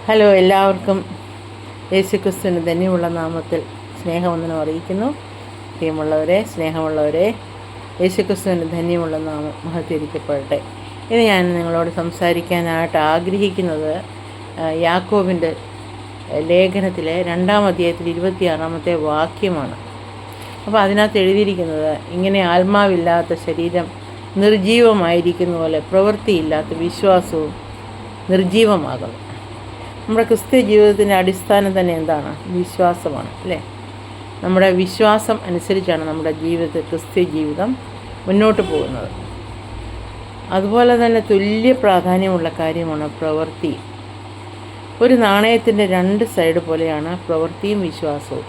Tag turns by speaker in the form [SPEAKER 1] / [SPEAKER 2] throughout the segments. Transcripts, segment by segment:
[SPEAKER 1] Hello, എല്ലാവർക്കും യേശുക്രിസ്തുവിൻ്റെ ധന്യമുള്ള നാമത്തിൽ സ്നേഹവന്ദനം അറിയിക്കുന്നു. സ്നേഹമുള്ളവരെ, യേശുക്രിസ്തുവിൻ്റെ ധന്യമുള്ള നാമം മഹത്വരിക്കപ്പെടട്ടെ. ഇനി ഞാൻ നിങ്ങളോട് സംസാരിക്കാനായിട്ട് ആഗ്രഹിക്കുന്നത് യാക്കോബിൻ്റെ ലേഖനത്തിലെ 2-ാം അധ്യായത്തിൽ 26-ാമത്തെ വാക്യമാണ്. അപ്പോൾ അതിനകത്ത് എഴുതിയിരിക്കുന്നത് ഇങ്ങനെ: ആത്മാവില്ലാത്ത ശരീരം നിർജീവമായിരിക്കുന്ന പോലെ പ്രവൃത്തിയില്ലാത്ത വിശ്വാസവും നിർജീവമാകുന്നു. നമ്മുടെ ക്രിസ്ത്യ ജീവിതത്തിൻ്റെ അടിസ്ഥാനം തന്നെ എന്താണ്? വിശ്വാസമാണ്, അല്ലേ? നമ്മുടെ വിശ്വാസം അനുസരിച്ചാണ് നമ്മുടെ ജീവിതത്തിൽ ക്രിസ്ത്യ ജീവിതം മുന്നോട്ട് പോകുന്നത്. അതുപോലെ തന്നെ തുല്യ പ്രാധാന്യമുള്ള കാര്യമാണ് പ്രവൃത്തി. ഒരു നാണയത്തിൻ്റെ 2 സൈഡ് പോലെയാണ് പ്രവൃത്തിയും വിശ്വാസവും.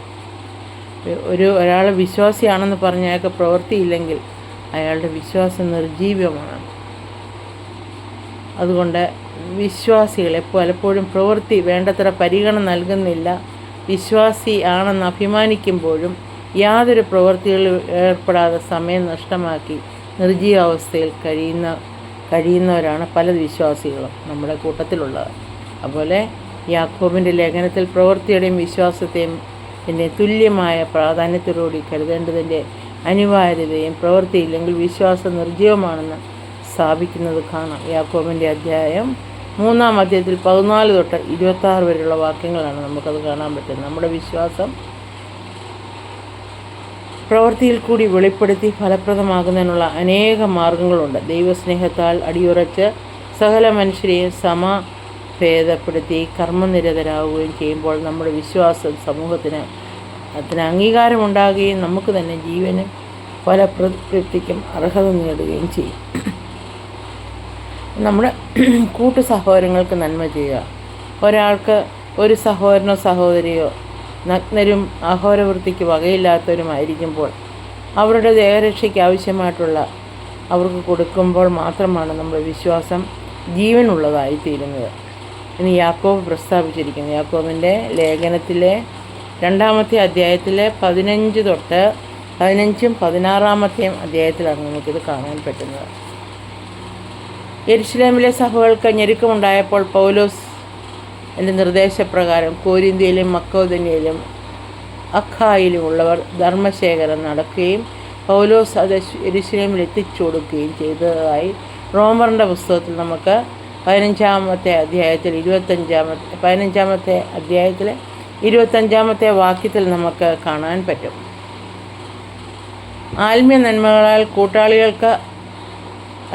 [SPEAKER 1] ഒരാൾ വിശ്വാസിയാണെന്ന് പറഞ്ഞ് അയാൾക്ക് പ്രവൃത്തിയില്ലെങ്കിൽ അയാളുടെ വിശ്വാസം നിർജീവമാണ്. അതുകൊണ്ട് വിശ്വാസികളെ പലപ്പോഴും പ്രവൃത്തി വേണ്ടത്ര പരിഗണന നൽകുന്നില്ല. വിശ്വാസി ആണെന്ന് അഭിമാനിക്കുമ്പോഴും യാതൊരു പ്രവൃത്തികളിൽ ഏർപ്പെടാതെ സമയം നഷ്ടമാക്കി നിർജീവാവസ്ഥയിൽ കഴിയുന്നവരാണ് പല വിശ്വാസികളും നമ്മുടെ കൂട്ടത്തിലുള്ളത്. അതുപോലെ യാക്കോബിൻ്റെ ലേഖനത്തിൽ പ്രവൃത്തിയുടെയും വിശ്വാസത്തെയും തുല്യമായ പ്രാധാന്യത്തോടുകൂടി കരുതേണ്ടതിൻ്റെ അനിവാര്യതയും പ്രവൃത്തിയില്ലെങ്കിൽ വിശ്വാസം നിർജീവമാണെന്ന് സ്ഥാപിക്കുന്നത് കാണാം. യാക്കോബിൻ്റെ അധ്യായം 3-ാം അധ്യായത്തിൽ 14 തൊട്ട് 26 വരെയുള്ള വാക്യങ്ങളാണ് നമുക്കത് കാണാൻ പറ്റുന്നത്. നമ്മുടെ വിശ്വാസം പ്രവൃത്തിയിൽ കൂടി വെളിപ്പെടുത്തി ഫലപ്രദമാകുന്നതിനുള്ള അനേക മാർഗങ്ങളുണ്ട്. ദൈവസ്നേഹത്താൽ അടിയുറച്ച് സകല മനുഷ്യരെയും സമഭേദപ്പെടുത്തി കർമ്മനിരതരാകുകയും ചെയ്യുമ്പോൾ നമ്മുടെ വിശ്വാസം സമൂഹത്തിന് അംഗീകാരമുണ്ടാകുകയും നമുക്ക് തന്നെ ജീവനും ഫലപ്രവൃത്തിക്കും അർഹത നേടുകയും ചെയ്യും. നമ്മുടെ കൂട്ടു സഹോദരങ്ങൾക്ക് നന്മ ചെയ്യുക. ഒരാൾക്ക് ഒരു സഹോദരനോ സഹോദരിയോ നഗ്നരും അഹോരവൃത്തിക്ക് വകയില്ലാത്തവരുമായിരിക്കുമ്പോൾ അവരുടെ ദേഹരക്ഷയ്ക്ക് ആവശ്യമായിട്ടുള്ള അവർക്ക് കൊടുക്കുമ്പോൾ മാത്രമാണ് നമ്മുടെ വിശ്വാസം ജീവനുള്ളതായിത്തീരുന്നത്. ഇനി യാക്കോബ് പ്രസ്താവിച്ചിരിക്കുന്നു. യാക്കോബിൻ്റെ ലേഖനത്തിലെ 2-ാമത്തെ അധ്യായത്തിലെ 15 തൊട്ട് 15-ും 16-ാമത്തെയും അധ്യായത്തിലാണ് നമുക്കിത് കാണാൻ പറ്റുന്നത്. യെരുശലേമിലെ സഭകൾക്ക് ഞെരുക്കമുണ്ടായപ്പോൾ പൗലോസ് എൻ്റെ നിർദ്ദേശപ്രകാരം കോരിന്ത്യയിലും മക്കോദോന്യയിലും അഖായിലും ഉള്ളവർ ധർമ്മശേഖരം നടക്കുകയും പൗലോസ് അത് യെരുശലേമിൽ എത്തിച്ചു കൊടുക്കുകയും ചെയ്തതായി റോമറിൻ്റെ പുസ്തകത്തിൽ നമുക്ക് 15-ാമത്തെ അധ്യായത്തിൽ 25-ാമത്തെ വാക്യത്തിൽ നമുക്ക് കാണാൻ പറ്റും. ആത്മീയ നന്മകളാൽ കൂട്ടാളികൾക്ക്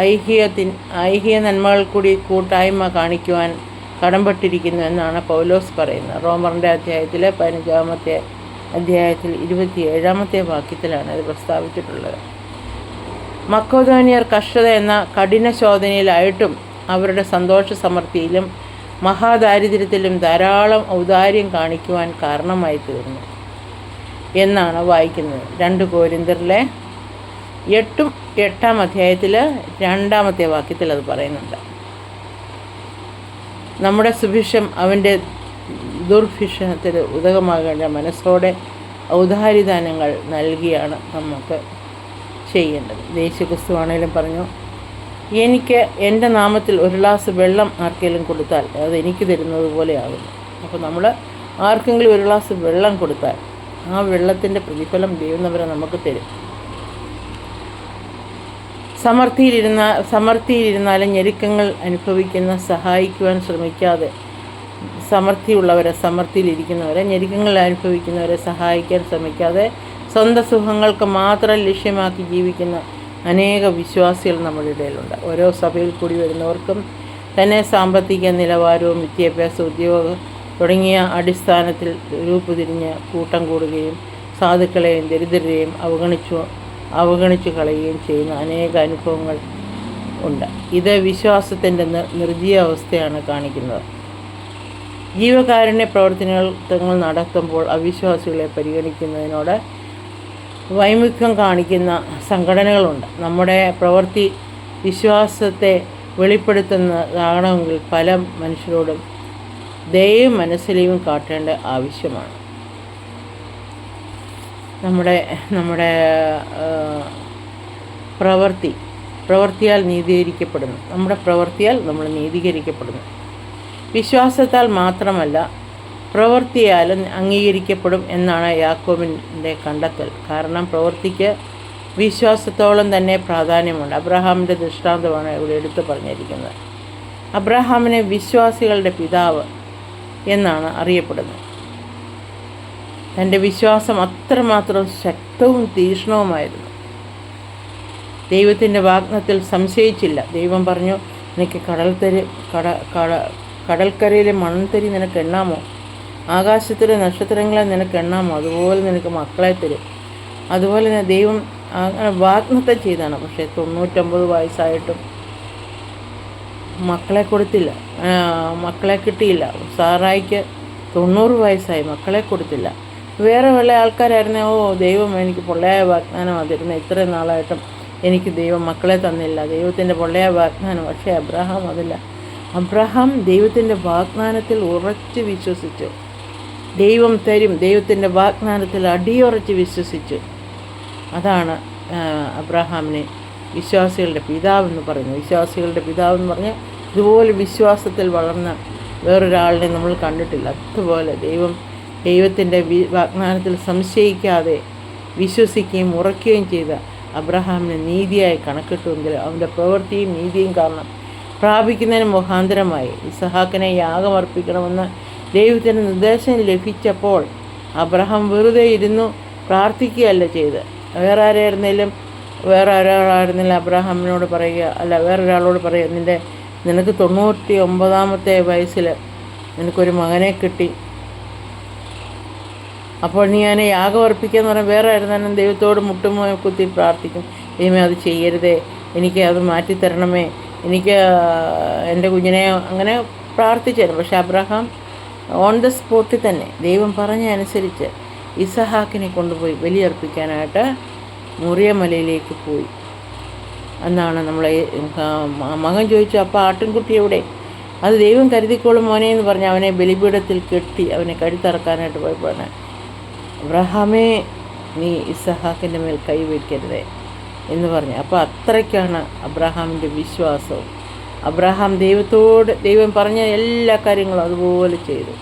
[SPEAKER 1] ഐഹിക നന്മകൾ കൂടി കൂട്ടായ്മ കാണിക്കുവാൻ കടംപെട്ടിരിക്കുന്നു എന്നാണ് പൗലോസ് പറയുന്നത്. റോമറിൻ്റെ അധ്യായത്തിലെ 15-ാമത്തെ അധ്യായത്തിൽ 27-ാമത്തെ വാക്യത്തിലാണ് ഇത് പ്രസ്താവിച്ചിട്ടുള്ളത്. മക്കോദോന്യർ കഷ്ടത എന്ന കഠിന ശോധനയിലായിട്ടും അവരുടെ സന്തോഷ സമൃദ്ധിയിലും മഹാദാരിദ്ര്യത്തിലും ധാരാളം ഔദാര്യം കാണിക്കുവാൻ കാരണമായി തീർന്നു എന്നാണ് വായിക്കുന്നത്. 2 കൊരിന്ത്യരിലെ 8-ാം അധ്യായത്തിൽ 2-ാമത്തെ വാക്യത്തിൽ അത് പറയുന്നുണ്ട്. നമ്മുടെ സുഭിക്ഷം അവൻ്റെ ദുർഭിക്ഷണത്തിന് ഉദകമാകേണ്ട മനസ്സോടെ ഔദാര്യദാനങ്ങൾ നൽകിയാണ് നമുക്ക് ചെയ്യേണ്ടത്. യേശുക്രിസ്തു ആണെങ്കിലും പറഞ്ഞു, എനിക്ക് എൻ്റെ നാമത്തിൽ 1 ഗ്ലാസ് വെള്ളം ആർക്കെങ്കിലും കൊടുത്താൽ അത് എനിക്ക് തരുന്നത് പോലെയാകുന്നു. അപ്പോൾ നമ്മൾ ആർക്കെങ്കിലും 1 ഗ്ലാസ് വെള്ളം കൊടുത്താൽ ആ വെള്ളത്തിൻ്റെ പ്രതിഫലം ദൈവം നമുക്ക് തരും. സമൃദ്ധിയിലിരുന്നാലും ഞെരുക്കങ്ങൾ സഹായിക്കുവാൻ ശ്രമിക്കാതെ സമൃദ്ധിയിലിരിക്കുന്നവരെ ഞെരുക്കങ്ങൾ അനുഭവിക്കുന്നവരെ സഹായിക്കാൻ ശ്രമിക്കാതെ സ്വന്തം സുഖങ്ങൾക്ക് മാത്രം ലക്ഷ്യമാക്കി ജീവിക്കുന്ന അനേക വിശ്വാസികൾ നമ്മുടെ ഇടയിലുണ്ട്. ഓരോ സഭയിൽ കൂടി വരുന്നവർക്കും തന്നെ സാമ്പത്തിക നിലവാരവും വിദ്യാഭ്യാസ ഉദ്യോഗം തുടങ്ങിയ അടിസ്ഥാനത്തിൽ രൂപതിരിഞ്ഞ് കൂട്ടം കൂടുകയും സാധുക്കളെയും ദരിദ്രരെയും അവഗണിച്ചു കളയുകയും ചെയ്യുന്ന അനേക അനുഭവങ്ങൾ ഉണ്ട്. ഇത് വിശ്വാസത്തിൻ്റെ നിർജീവാവസ്ഥയാണ് കാണിക്കുന്നത്. ജീവകാരുണ്യ പ്രവർത്തനങ്ങൾ നടത്തുമ്പോൾ അവിശ്വാസികളെ പരിഗണിക്കുന്നതിനോട് വൈമുഖ്യം കാണിക്കുന്ന സംഘടനകളുണ്ട്. നമ്മുടെ പ്രവൃത്തി വിശ്വാസത്തെ വെളിപ്പെടുത്തുന്നതാകണമെങ്കിൽ പല മനുഷ്യരോടും ദയയും മനസ്സിലെയും കാട്ടേണ്ട ആവശ്യമാണ്. നമ്മുടെ പ്രവൃത്തിയാൽ നീതീകരിക്കപ്പെടുന്നു. നമ്മുടെ പ്രവൃത്തിയാൽ നമ്മൾ നീതീകരിക്കപ്പെടുന്നു. വിശ്വാസത്താൽ മാത്രമല്ല പ്രവൃത്തിയാലും അംഗീകരിക്കപ്പെടും എന്നാണ് യാക്കോബിൻ്റെ കണ്ടെത്തൽ. കാരണം പ്രവൃത്തിക്ക് വിശ്വാസത്തോളം തന്നെ പ്രാധാന്യമുണ്ട്. അബ്രഹാമിൻ്റെ ദൃഷ്ടാന്തമാണ് ഇവിടെ എടുത്തു പറഞ്ഞിരിക്കുന്നത്. അബ്രഹാമിനെ വിശ്വാസികളുടെ പിതാവ് എന്നാണ് അറിയപ്പെടുന്നത്. തൻ്റെ വിശ്വാസം അത്രമാത്രം ശക്തവും തീക്ഷ്ണവുമായിരുന്നു. ദൈവത്തിൻ്റെ വാഗ്ദത്തത്തിൽ സംശയിച്ചില്ല. ദൈവം പറഞ്ഞു, നിനക്ക് കടൽക്കരയിലെ മൺതരി നിനക്ക് എണ്ണാമോ, ആകാശത്തിലെ നക്ഷത്രങ്ങളെ നിനക്ക് എണ്ണാമോ, അതുപോലെ നിനക്ക് മക്കളെ തരും. അതുപോലെ തന്നെ ദൈവം അങ്ങനെ വാഗ്ദത്തം ചെയ്താണ്. പക്ഷേ 99 വയസ്സായിട്ടും മക്കളെ കൊടുത്തില്ല, മക്കളെ കിട്ടിയില്ല. സാറായിക്ക് 90 വയസ്സായി, മക്കളെ കൊടുത്തില്ല. വേറെ വല്ല ആൾക്കാരായിരുന്നേ, ദൈവം എനിക്ക് പൊള്ളയായ വാഗ്ദാനമാണ് തരുന്നത്, ഇത്രയും നാളായിട്ടും എനിക്ക് ദൈവം മക്കളെ തന്നില്ല, ദൈവത്തിൻ്റെ പൊള്ളയായ വാഗ്ദാനം. പക്ഷേ അബ്രഹാം അതില്ല. അബ്രഹാം ദൈവത്തിൻ്റെ വാഗ്ദാനത്തിൽ ഉറച്ച് വിശ്വസിച്ചു. ദൈവം തരും, ദൈവത്തിൻ്റെ വാഗ്ദാനത്തിൽ അടിയുറച്ച് വിശ്വസിച്ചു. അതാണ് അബ്രഹാമിനെ വിശ്വാസികളുടെ പിതാവെന്ന് പറയുന്നത്. വിശ്വാസികളുടെ പിതാവെന്ന് പറഞ്ഞാൽ ഇതുപോലെ വിശ്വാസത്തിൽ വളർന്ന വേറൊരാളിനെ നമ്മൾ കണ്ടിട്ടില്ല. അതുപോലെ ദൈവത്തിൻ്റെ വാഗ്ദാനത്തിൽ സംശയിക്കാതെ വിശ്വസിക്കുകയും ഉറയ്ക്കുകയും ചെയ്ത അബ്രഹാമിനെ നീതിയായി കണക്കിട്ടുവെങ്കിൽ അവൻ്റെ പ്രവൃത്തിയും നീതിയും കാരണം പ്രാപിക്കുന്നതിന് മുഖാന്തരമായി ഇസഹാക്കിനെ യാഗമർപ്പിക്കണമെന്ന് ദൈവത്തിന് നിർദ്ദേശം ലഭിച്ചപ്പോൾ അബ്രഹാം വെറുതെ ഇരുന്നു പ്രാർത്ഥിക്കുകയല്ല ചെയ്ത്. വേറെ ഒരാളായിരുന്നില്ല അബ്രഹാമിനോട് പറയുക, വേറൊരാളോട് പറയുക, നിനക്ക് 99 വയസ്സിൽ നിനക്കൊരു മകനെ കിട്ടി, അപ്പോൾ നീ അതിനെ യാഗമർപ്പിക്കുകയെന്ന് പറഞ്ഞാൽ വേറെ ആയിരുന്നാലും ദൈവത്തോട് കുത്തി പ്രാർത്ഥിക്കും, ദൈവമേ അത് ചെയ്യരുതേ, എനിക്ക് അത് മാറ്റിത്തരണമേ, എനിക്ക് എൻ്റെ കുഞ്ഞിനെ അങ്ങനെ പ്രാർത്ഥിച്ചായിരുന്നു. പക്ഷേ അബ്രഹാം ഓൺ ദ സ്പോട്ടിൽ തന്നെ ദൈവം പറഞ്ഞ അനുസരിച്ച് ഇസഹാക്കിനെ കൊണ്ടുപോയി ബലിയർപ്പിക്കാനായിട്ട് മോറിയ മലയിലേക്ക് പോയി എന്നാണ് നമ്മളെ മകൻ ചോദിച്ചു, അപ്പോൾ ആട്ടിൻകുട്ടി എവിടെ? അത് ദൈവം കരുതിക്കോളും മോനെ എന്ന് പറഞ്ഞ് അവനെ ബലിപീഠത്തിൽ കെട്ടി അവനെ കഴുത്തറക്കാനായിട്ട് പോയപ്പോഴാണ്, അബ്രഹാമേ നീ ഇസഹാക്കിൻ്റെ മേൽ കൈവയ്ക്കരുതേ എന്ന് പറഞ്ഞു. അപ്പോൾ അത്രയ്ക്കാണ് അബ്രഹാമിൻ്റെ വിശ്വാസവും. അബ്രഹാം ദൈവം പറഞ്ഞ എല്ലാ കാര്യങ്ങളും അതുപോലെ ചെയ്തു.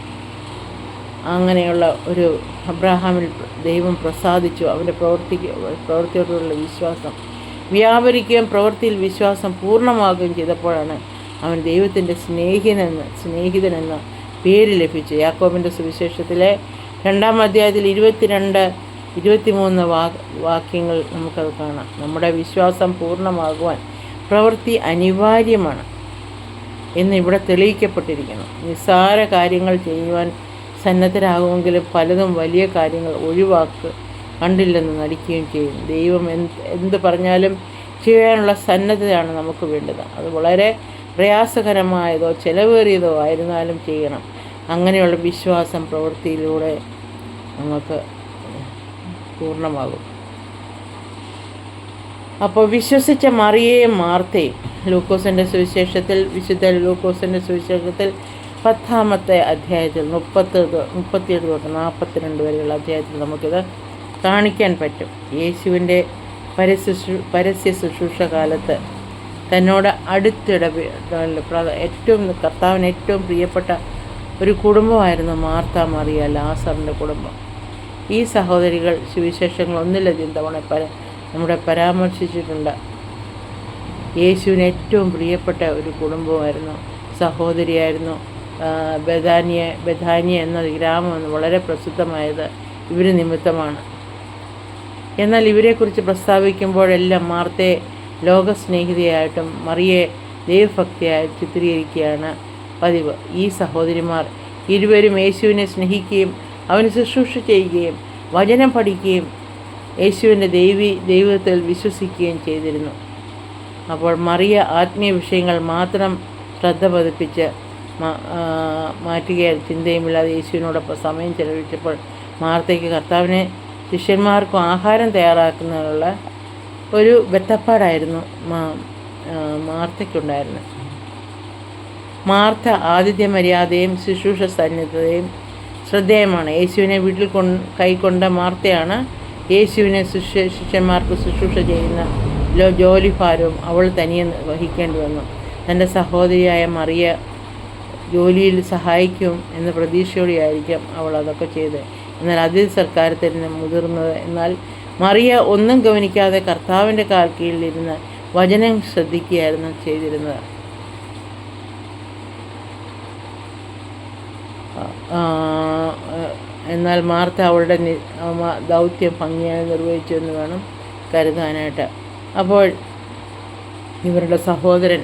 [SPEAKER 1] അങ്ങനെയുള്ള ഒരു അബ്രഹാമിൽ ദൈവം പ്രസാദിച്ചു. അവൻ്റെ പ്രവൃത്തിയോടുള്ള വിശ്വാസം വ്യാപരിക്കുകയും പ്രവൃത്തിയിൽ വിശ്വാസം പൂർണ്ണമാകുകയും ചെയ്തപ്പോഴാണ് അവൻ ദൈവത്തിൻ്റെ സ്നേഹിതനെന്ന പേര് ലഭിച്ചു. യാക്കോബിൻ്റെ സുവിശേഷത്തിലെ 2-ാം അധ്യായത്തിൽ 22-23 വാക്യങ്ങൾ നമുക്കത് കാണാം. നമ്മുടെ വിശ്വാസം പൂർണ്ണമാകുവാൻ പ്രവൃത്തി അനിവാര്യമാണ് എന്ന് ഇവിടെ തെളിയിക്കപ്പെട്ടിരിക്കുന്നു. നിസ്സാര കാര്യങ്ങൾ ചെയ്യുവാൻ സന്നദ്ധരാകുമെങ്കിലും പലതും വലിയ കാര്യങ്ങൾ കണ്ടില്ലെന്ന് നടിക്കുകയും ചെയ്യും. ദൈവം എന്ത് പറഞ്ഞാലും ചെയ്യാനുള്ള സന്നദ്ധതയാണ് നമുക്ക് വേണ്ടത്. അത് വളരെ പ്രയാസകരമായതോ ചിലവേറിയതോ ആയിരുന്നാലും ചെയ്യണം. അങ്ങനെയുള്ള വിശ്വാസം പ്രവൃത്തിയിലൂടെ നമുക്ക് പൂർണ്ണമാകും. അപ്പോൾ വിശ്വസിച്ച മറിയയും മാർത്തയും വിശുദ്ധ ലൂക്കോസിൻ്റെ സുവിശേഷത്തിൽ 10-ാമത്തെ അധ്യായത്തിൽ 37 തൊട്ട് 42 വരെയുള്ള അധ്യായത്തിൽ നമുക്കിത് കാണിക്കാൻ പറ്റും. യേശുവിൻ്റെ പരസ്യ ശുശ്രൂഷ കാലത്ത് തന്നോട് കർത്താവിന് ഏറ്റവും പ്രിയപ്പെട്ട ഒരു കുടുംബമായിരുന്നു മാർത്ത, മറിയ, ലാസറിൻ്റെ കുടുംബം. ഈ സഹോദരികൾ സുവിശേഷങ്ങൾ ഒന്നിലധികം തവണ നമ്മുടെ പരാമർശിച്ചിട്ടുണ്ട്. യേശുവിന് ഏറ്റവും പ്രിയപ്പെട്ട ഒരു കുടുംബമായിരുന്നു, സഹോദരിയായിരുന്നു. ബഥാനിയ എന്ന ഗ്രാമം വളരെ പ്രസിദ്ധമായത് ഇവർ നിമിത്തമാണ്. എന്നാൽ ഇവരെക്കുറിച്ച് പ്രസ്താവിക്കുമ്പോഴെല്ലാം മാർത്തയെ ലോകസ്നേഹിതയായിട്ടും മറിയെ ദൈവഭക്തിയായി ചിത്രീകരിക്കുകയാണ് പതിവ്. ഈ സഹോദരിമാർ ഇരുവരും യേശുവിനെ സ്നേഹിക്കുകയും അവന് ശുശ്രൂഷ ചെയ്യുകയും വചനം പഠിക്കുകയും യേശുവിൻ്റെ ദൈവത്തിൽ വിശ്വസിക്കുകയും ചെയ്തിരുന്നു. അപ്പോൾ മറിയ ആത്മീയ വിഷയങ്ങൾ മാത്രം ശ്രദ്ധ പതിപ്പിച്ച് മാറ്റുകയാൽ ചിന്തയുമില്ലാതെ യേശുവിനോടൊപ്പം സമയം ചെലവഴിച്ചപ്പോൾ മാർത്തയ്ക്ക് കർത്താവിനെ ശിഷ്യന്മാർക്കും ആഹാരം തയ്യാറാക്കുന്നതിനുള്ള ഒരു ബദ്ധപ്പാടായിരുന്നു മാർത്തയ്ക്കുണ്ടായിരുന്നത്. മാർത്ത ആതിഥ്യ മര്യാദയും ശുശ്രൂഷ സന്നദ്ധതയും ശ്രദ്ധേയമാണ്. യേശുവിനെ വീട്ടിൽ കൈക്കൊണ്ട മാർത്തയാണ് യേശുവിനെ ശിഷ്യന്മാർക്ക് ശുശ്രൂഷ ചെയ്യുന്ന ജോലിഭാരവും അവൾ തനിയെ വഹിക്കേണ്ടി വന്നു. തൻ്റെ സഹോദരിയായ ജോലിയിൽ സഹായിക്കും എന്ന പ്രതീക്ഷയോടെയായിരിക്കാം അവൾ അതൊക്കെ ചെയ്ത്. എന്നാൽ അതിൽ സൽക്കാരത്തിൽ നിന്ന് മുതിർന്നത്. എന്നാൽ മറിയ ഒന്നും ഗവനിക്കാതെ കർത്താവിൻ്റെ കാൽ കീഴിലിരുന്ന് വചനം ശ്രദ്ധിക്കുകയായിരുന്നു ചെയ്തിരുന്നത്. എന്നാൽ മാർത്ത അവളുടെ ദൗത്യം ഭംഗിയായി നിർവഹിച്ചു എന്ന് വേണം കരുതാനായിട്ട്. അപ്പോൾ ഇവരുടെ സഹോദരൻ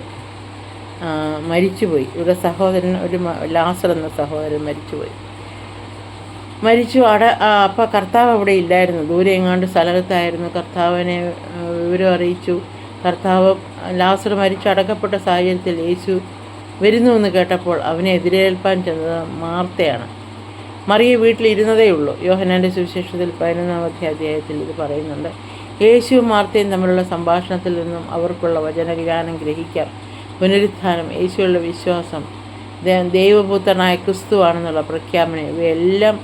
[SPEAKER 1] മരിച്ചുപോയി. ഇവരുടെ സഹോദരൻ ലാസർ എന്ന സഹോദരൻ മരിച്ചുപോയി. അപ്പോൾ കർത്താവ് അവിടെ ഇല്ലായിരുന്നു, ദൂരെ എങ്ങാണ്ട് സ്ഥലത്തായിരുന്നു. കർത്താവിനെ വിവരം അറിയിച്ചു. കർത്താവ് ലാസർ മരിച്ചടക്കപ്പെട്ട സാഹചര്യത്തിൽ യേശു വരുന്നുവെന്ന് കേട്ടപ്പോൾ അവനെ എതിരേൽപ്പാൻ ചെന്നത് മാർത്തയാണ്. മറിയ വീട്ടിലിരുന്നതേ ഉള്ളൂ. യോഹന്നാൻ്റെ സുവിശേഷത്തിൽ 11-ാമത്തെ അധ്യായത്തിൽ ഇത് പറയുന്നുണ്ട്. യേശുവും മാർത്തയും തമ്മിലുള്ള സംഭാഷണത്തിൽ നിന്നും അവർക്കുള്ള വചനജ്ഞാനം ഗ്രഹിക്കാം. പുനരുത്ഥാനം, യേശുവിലുള്ള വിശ്വാസം, ദൈവപുത്രനായ ക്രിസ്തുവാണെന്നുള്ള പ്രഖ്യാപനം, ഇവയെല്ലാം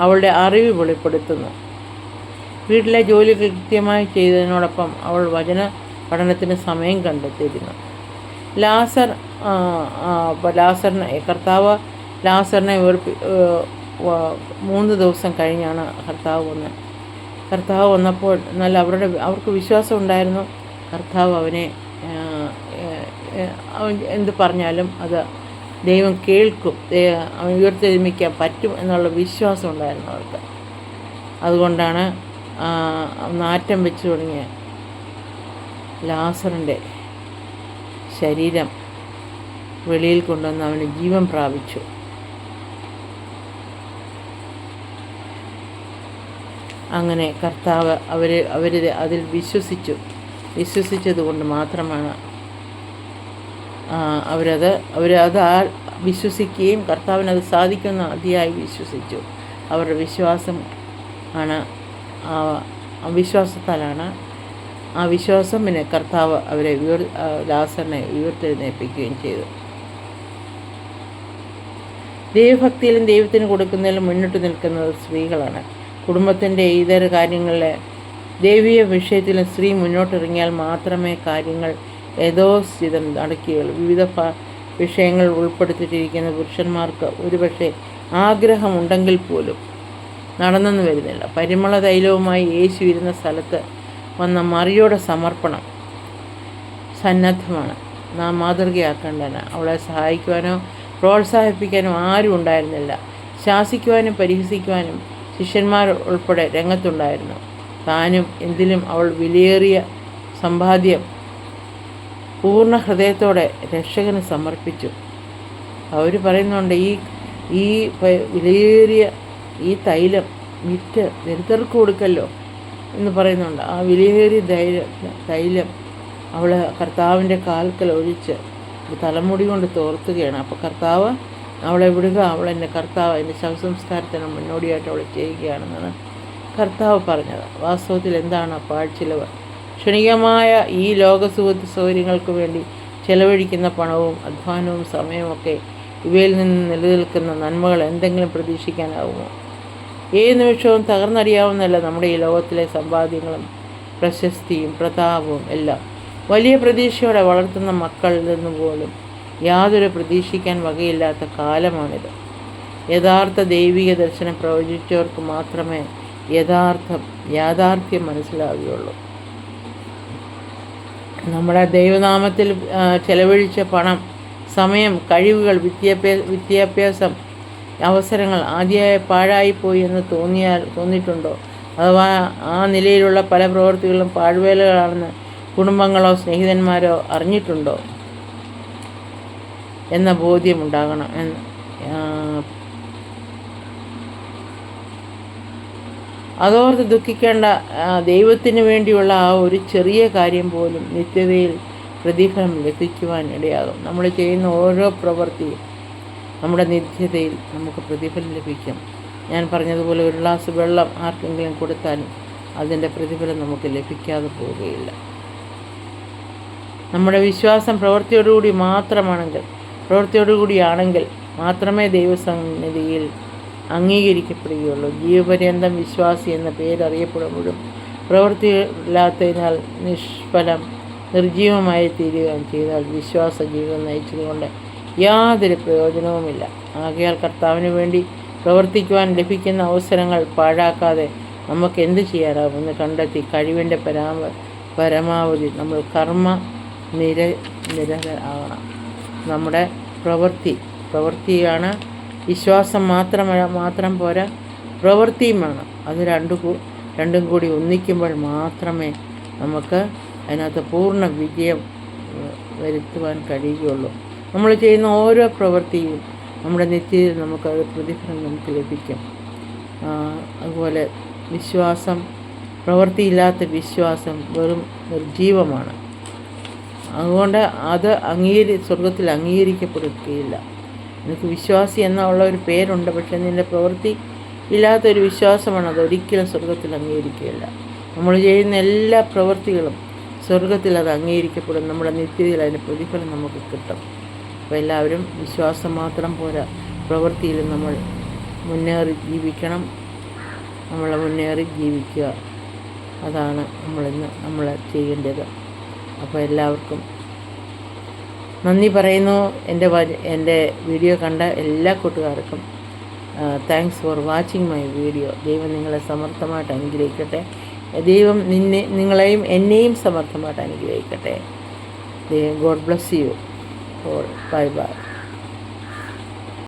[SPEAKER 1] അവളുടെ അറിവ് വെളിപ്പെടുത്തുന്നു. വീട്ടിലെ ജോലി കൃത്യമായി ചെയ്തതിനോടൊപ്പം അവൾ വചന പഠനത്തിന് സമയം കണ്ടെത്തിയിരുന്നു. കർത്താവ് ലാസറിനെ 3 ദിവസം കഴിഞ്ഞാണ് കർത്താവ് വന്നപ്പോൾ എന്നാൽ അവർക്ക് വിശ്വാസം ഉണ്ടായിരുന്നു. കർത്താവ് അവനെ എന്ത് പറഞ്ഞാലും അത് ദൈവം കേൾക്കും, അവൻ ഉയർത്തെഴുന്നേൽക്കാൻ പറ്റും എന്നുള്ള വിശ്വാസം ഉണ്ടായിരുന്നു അവർക്ക്. അതുകൊണ്ടാണ് നാറ്റം വെച്ച് തുടങ്ങിയ ലാസറിൻ്റെ ശരീരം വെളിയിൽ കൊണ്ടുവന്ന് അവന് ജീവൻ പ്രാപിച്ചു. അങ്ങനെ കർത്താവ് അവർ അതിൽ വിശ്വസിച്ചത് കൊണ്ട് മാത്രമാണ് അവരത് വിശ്വസിക്കുകയും കർത്താവിനത് സാധിക്കുമെന്ന് അതിയായി വിശ്വസിച്ചു. അവരുടെ വിശ്വാസം ആണ്, വിശ്വാസത്താലാണ് ആ വിശ്വാസം. പിന്നെ കർത്താവ് ലാസറിനെ ഉയർത്തെഴുന്നേൽപ്പിക്കുകയും ചെയ്തു. ദൈവഭക്തിയിലും ദൈവത്തിന് കൊടുക്കുന്നതിലും മുന്നിട്ട് നിൽക്കുന്നത് സ്ത്രീകളാണ്. കുടുംബത്തിൻ്റെ ഇതര കാര്യങ്ങളിലെ ദൈവീയ വിഷയത്തിലും സ്ത്രീ മുന്നോട്ടിറങ്ങിയാൽ മാത്രമേ കാര്യങ്ങൾ യഥോചിതം നടക്കുകയുള്ളൂ. വിവിധ വിഷയങ്ങൾ ഉൾപ്പെടുത്തിയിരിക്കുന്ന പുരുഷന്മാർക്ക് ഒരുപക്ഷെ ആഗ്രഹമുണ്ടെങ്കിൽ പോലും നടന്നെന്ന് വരുന്നില്ല. പരിമള തൈലവുമായി യേശു ഇരുന്ന സ്ഥലത്ത് വന്ന മറിയുടെ സമർപ്പണം സന്നദ്ധമാണ്, നാം മാതൃകയാക്കേണ്ടതാണ്. അവളെ സഹായിക്കുവാനോ പ്രോത്സാഹിപ്പിക്കാനോ ആരും ഉണ്ടായിരുന്നില്ല. ശാസിക്കുവാനും പരിഹസിക്കുവാനും ശിഷ്യന്മാർ ഉൾപ്പെടെ രംഗത്തുണ്ടായിരുന്നു. താനും എന്തിലും അവൾ വിലയേറിയ സമ്പാദ്യം പൂർണ്ണ ഹൃദയത്തോടെ രക്ഷകന് സമർപ്പിച്ചു. അവർ പറയുന്നുണ്ട്, ഈ വിലയേറിയ ഈ തൈലം വിറ്റ് ദരിദ്രർക്ക് കൊടുക്കല്ലോ എന്ന് പറയുന്നുണ്ട്. ആ വിലയേറിയ തൈലം അവൾ കർത്താവിൻ്റെ കാൽക്കൽ ഒഴിച്ച് തലമുടി കൊണ്ട് തോർത്തുകയാണ്. അപ്പോൾ കർത്താവ് അവളെ വിടുക, അവളെൻ്റെ കർത്താവ് എൻ്റെ ശവസംസ്കാരത്തിന് മുന്നോടിയായിട്ട് അവൾ ചെയ്യുകയാണെന്നാണ് കർത്താവ് പറഞ്ഞത്. വാസ്തവത്തിൽ എന്താണ് പാഴ്ചിലവ്? ക്ഷണികമായ ഈ സൗകര്യങ്ങൾക്ക് വേണ്ടി ചെലവഴിക്കുന്ന പണവും അധ്വാനവും സമയവുമൊക്കെ ഇവയിൽ നിന്ന് നിലനിൽക്കുന്ന നന്മകൾ എന്തെങ്കിലും പ്രതീക്ഷിക്കാനാവുമോ? ഏത് നിമിഷവും തകർന്നടിയാവുന്നതല്ല നമ്മുടെ ഈ ലോകത്തിലെ സമ്പാദ്യങ്ങളും പ്രശസ്തിയും പ്രതാപവും എല്ലാം. വലിയ പ്രതീക്ഷയോടെ വളർത്തുന്ന മക്കളിൽ നിന്ന് പോലും യാതൊരു പ്രതീക്ഷിക്കാൻ വകയില്ലാത്ത കാലമാണിത്. യഥാർത്ഥ ദൈവിക ദർശനം പ്രവചിച്ചവർക്ക് മാത്രമേ യാഥാർത്ഥ്യം മനസ്സിലാവുകയുള്ളൂ. നമ്മുടെ ദൈവനാമത്തിൽ ചെലവഴിച്ച പണം, സമയം, കഴിവുകൾ, വിദ്യാഭ്യാസം, അവസരങ്ങൾ ആദ്യമായി പാഴായിപ്പോയി എന്ന് തോന്നിയിട്ടുണ്ടോ? അഥവാ ആ നിലയിലുള്ള പല പ്രവൃത്തികളും പാഴ്വേലകളാണെന്ന് കുടുംബങ്ങളോ സ്നേഹിതന്മാരോ അറിഞ്ഞിട്ടുണ്ടോ എന്ന ബോധ്യമുണ്ടാകണം. അതോർത്ത് ദുഃഖിക്കേണ്ട. ദൈവത്തിന് വേണ്ടിയുള്ള ആ ഒരു ചെറിയ കാര്യം പോലും നിത്യതയിൽ പ്രതിഫലം ലഭിക്കുവാൻ ഇടയാകും. നമ്മൾ ചെയ്യുന്ന ഓരോ പ്രവൃത്തിയും നമ്മുടെ നിത്യതയിൽ നമുക്ക് പ്രതിഫലം ലഭിക്കും. ഞാൻ പറഞ്ഞതുപോലെ ഒരു ഗ്ലാസ് വെള്ളം ആർക്കെങ്കിലും കൊടുത്താലും അതിൻ്റെ പ്രതിഫലം നമുക്ക് ലഭിക്കാതെ പോവുകയില്ല. നമ്മുടെ വിശ്വാസം പ്രവൃത്തിയോടുകൂടിയാണെങ്കിൽ മാത്രമേ ദൈവസന്നിധിയിൽ അംഗീകരിക്കപ്പെടുകയുള്ളൂ. ജീവപര്യന്തം വിശ്വാസി എന്ന പേരറിയപ്പെടുമ്പോഴും പ്രവൃത്തിയില്ലാത്തതിനാൽ നിഷ്ഫലം നിർജീവമായി തീരുകയും ചെയ്താൽ വിശ്വാസ ജീവിതം നയിച്ചതുകൊണ്ട് യാതൊരു പ്രയോജനവുമില്ല. ആകയാൽ കർത്താവിന് വേണ്ടി പ്രവർത്തിക്കുവാൻ ലഭിക്കുന്ന അവസരങ്ങൾ പാഴാക്കാതെ നമുക്ക് എന്ത് ചെയ്യാനാവുമെന്ന് കണ്ടെത്തി കഴിവിൻ്റെ പരമാവധി നമ്മൾ നിരതരാകണം. നമ്മുടെ പ്രവൃത്തിയാണ്. വിശ്വാസം മാത്രം പോരാ, പ്രവൃത്തിയും വേണം. അത് രണ്ടും കൂടി ഒന്നിക്കുമ്പോൾ മാത്രമേ നമുക്ക് അതിനകത്ത് പൂർണ്ണ വിജയം വരുത്തുവാൻ കഴിയുകയുള്ളൂ. നമ്മൾ ചെയ്യുന്ന ഓരോ പ്രവൃത്തിയും നമ്മുടെ നിത്യതയിൽ നമുക്കത് പ്രതിഫലം നമുക്ക് ലഭിക്കും. അതുപോലെ പ്രവൃത്തിയില്ലാത്ത വിശ്വാസം വെറും നിർജീവമാണ്. അതുകൊണ്ട് അത് സ്വർഗത്തിൽ അംഗീകരിക്കപ്പെടുകയില്ല. എനിക്ക് വിശ്വാസി എന്നുള്ള ഒരു പേരുണ്ട്, പക്ഷേ നിൻ്റെ പ്രവൃത്തി ഇല്ലാത്തൊരു വിശ്വാസമാണ്, അതൊരിക്കലും സ്വർഗത്തിൽ അംഗീകരിക്കുകയില്ല. നമ്മൾ ചെയ്യുന്ന എല്ലാ പ്രവൃത്തികളും സ്വർഗത്തിൽ അത് അംഗീകരിക്കപ്പെടും. നമ്മുടെ നിത്യതയിൽ അതിൻ്റെ പ്രതിഫലം നമുക്ക് കിട്ടും. അപ്പോൾ എല്ലാവരും വിശ്വാസം മാത്രം പോരാ, പ്രവൃത്തിയിലും നമ്മൾ മുന്നേറി ജീവിക്കുക. അതാണ് നമ്മൾ ചെയ്യേണ്ടത്. അപ്പോൾ എല്ലാവർക്കും നന്ദി പറയുന്നു. എൻ്റെ വീഡിയോ കണ്ട എല്ലാ കൂട്ടുകാർക്കും thanks for watching my video. ദൈവം നിങ്ങളെ സമർത്ഥമായിട്ട് അനുഗ്രഹിക്കട്ടെ. ദൈവം നിങ്ങളെയും എന്നെയും സമർത്ഥമായിട്ട് അനുഗ്രഹിക്കട്ടെ. God bless you all. Bye bye.